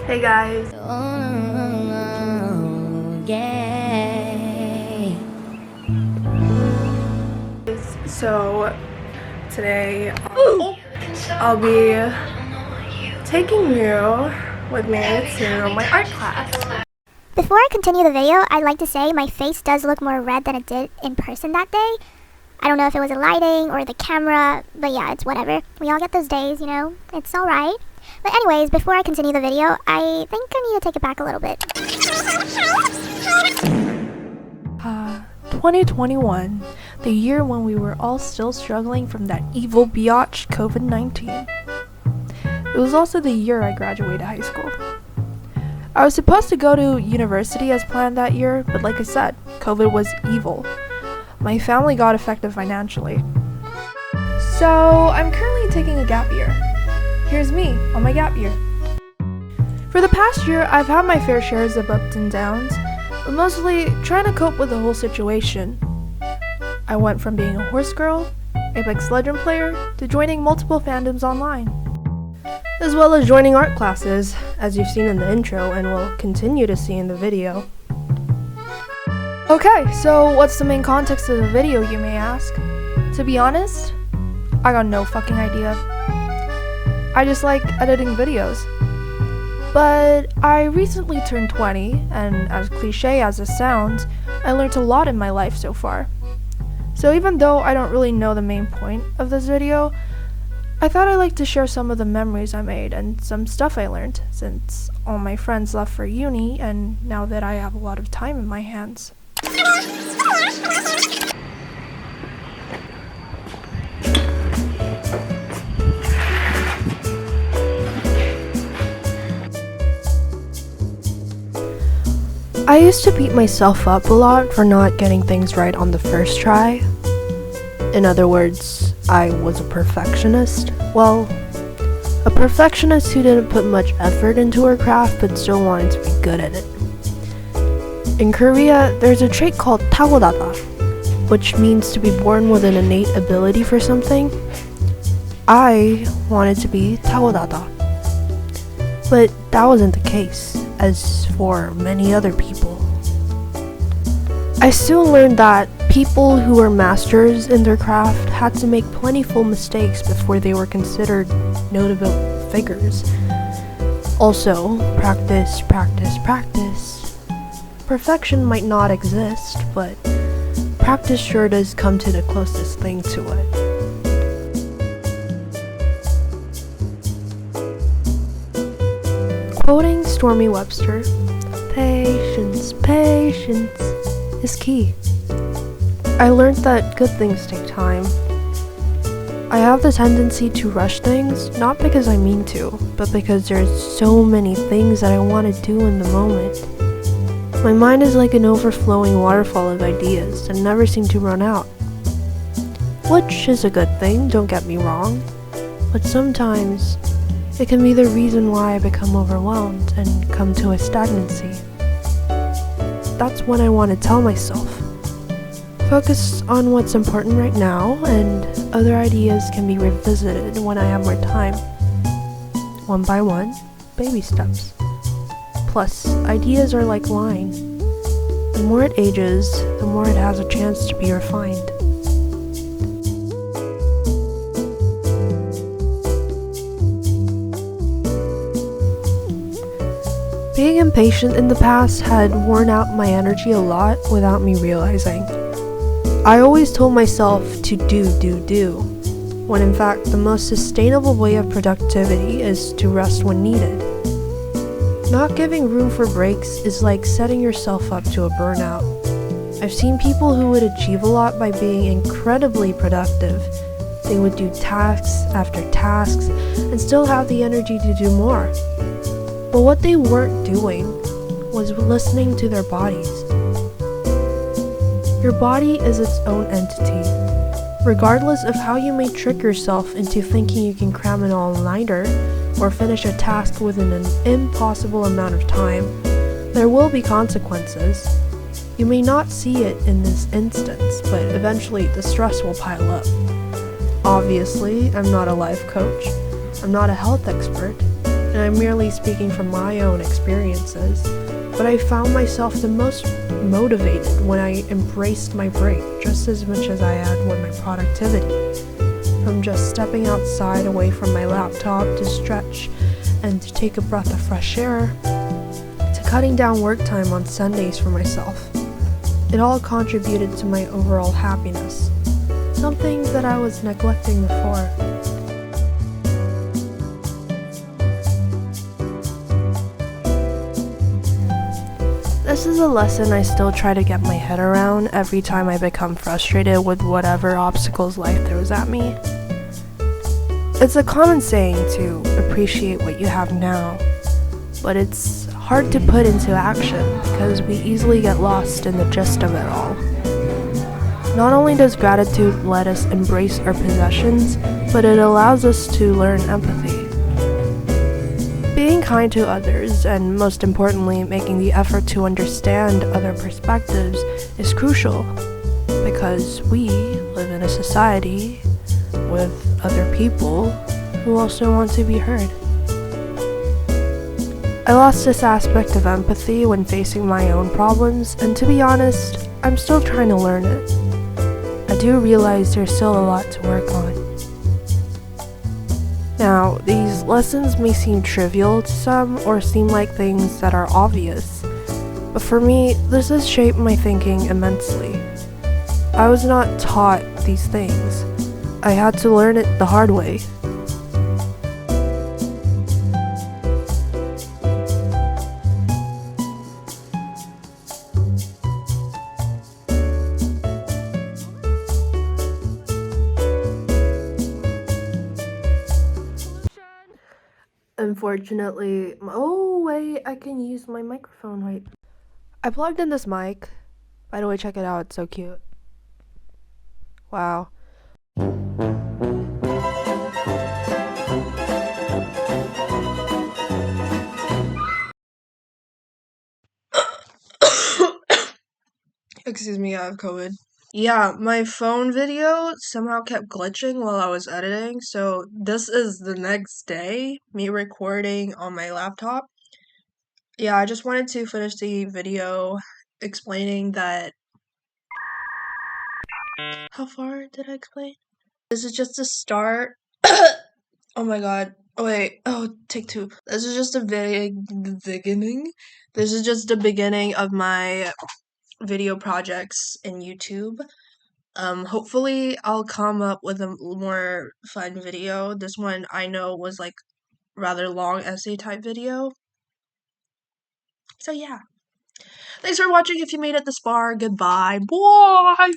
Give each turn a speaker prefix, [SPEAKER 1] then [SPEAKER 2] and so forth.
[SPEAKER 1] Hey guys. So today I'll be taking you with me to my art class.
[SPEAKER 2] Before I continue the video, I'd like to say my face does look more red than it did in person that day. I don't know if it was the lighting or the camera, but yeah, it's whatever. We all get those days, you know, it's alright. But anyways, before I continue the video, I think I need to take it back a little bit.
[SPEAKER 1] 2021, the year when we were all still struggling from that evil biatch COVID-19. It was also the year I graduated high school. I was supposed to go to university as planned that year, but like I said, COVID was evil. My family got affected financially. So I'm currently taking a gap year. Here's me on my gap year. For the past year, I've had my fair shares of ups and downs, but mostly trying to cope with the whole situation. I went from being a horse girl, Apex Legend player, to joining multiple fandoms online, as well as joining art classes, as you've seen in the intro and will continue to see in the video. Okay, so what's the main context of the video, you may ask? To be honest, I got no fucking idea. I just like editing videos. But I recently turned 20, and as cliche as it sounds, I learned a lot in my life so far. So even though I don't really know the main point of this video, I thought I'd like to share some of the memories I made and some stuff I learned, since all my friends left for uni and now that I have a lot of time in my hands. I used to beat myself up a lot for not getting things right on the first try. In other words, I was a perfectionist. Well, a perfectionist who didn't put much effort into her craft but still wanted to be good at it. In Korea, there's a trait called tagodada, which means to be born with an innate ability for something. I wanted to be tagodada, but that wasn't the case, as for many other people. I soon learned that people who were masters in their craft had to make plentiful mistakes before they were considered notable figures. Also, practice, practice, practice. Perfection might not exist, but practice sure does come to the closest thing to it. Quoting Stormy Webster, patience, patience is key. I learned that good things take time. I have the tendency to rush things, not because I mean to, but because there's so many things that I want to do in the moment. My mind is like an overflowing waterfall of ideas that never seem to run out. Which is a good thing, don't get me wrong, but sometimes it can be the reason why I become overwhelmed and come to a stagnancy. That's what I want to tell myself. Focus on what's important right now, and other ideas can be revisited when I have more time. One by one, baby steps. Plus, ideas are like wine. The more it ages, the more it has a chance to be refined. Being impatient in the past had worn out my energy a lot without me realizing. I always told myself to do, when in fact the most sustainable way of productivity is to rest when needed. Not giving room for breaks is like setting yourself up to a burnout. I've seen people who would achieve a lot by being incredibly productive. They would do tasks after tasks and still have the energy to do more. But what they weren't doing was listening to their bodies. Your body is its own entity. Regardless of how you may trick yourself into thinking you can cram an all-nighter or finish a task within an impossible amount of time, there will be consequences. You may not see it in this instance, but eventually the stress will pile up. Obviously, I'm not a life coach, I'm not a health expert, and I'm merely speaking from my own experiences, but I found myself the most motivated when I embraced my break just as much as I had with my productivity. From just stepping outside away from my laptop to stretch and to take a breath of fresh air, to cutting down work time on Sundays for myself. It all contributed to my overall happiness, something that I was neglecting before. This is a lesson I still try to get my head around every time I become frustrated with whatever obstacles life throws at me. It's a common saying to appreciate what you have now, but it's hard to put into action because we easily get lost in the gist of it all. Not only does gratitude let us embrace our possessions, but it allows us to learn empathy. Being kind to others, and most importantly, making the effort to understand other perspectives is crucial because we live in a society with other people who also want to be heard. I lost this aspect of empathy when facing my own problems, and to be honest, I'm still trying to learn it. I do realize there's still a lot to work on. Now, these lessons may seem trivial to some or seem like things that are obvious, but for me, this has shaped my thinking immensely. I was not taught these things. I had to learn it the hard way. Unfortunately, oh wait, I can use my microphone, wait. I plugged in this mic. By the way, check it out, it's so cute. Wow. Excuse me, I have COVID. Yeah, my phone video somehow kept glitching while I was editing, so this is the next day, me recording on my laptop. Yeah, I just wanted to finish the video explaining that. How far did I explain? This is just a start. Oh my god. Oh wait. Oh, take two. This is just a beginning. This is just the beginning of my video projects in YouTube. Hopefully I'll come up with a more fun video. This one I know was like rather long essay type video. So yeah. Thanks for watching. If you made it this far, goodbye. Bye.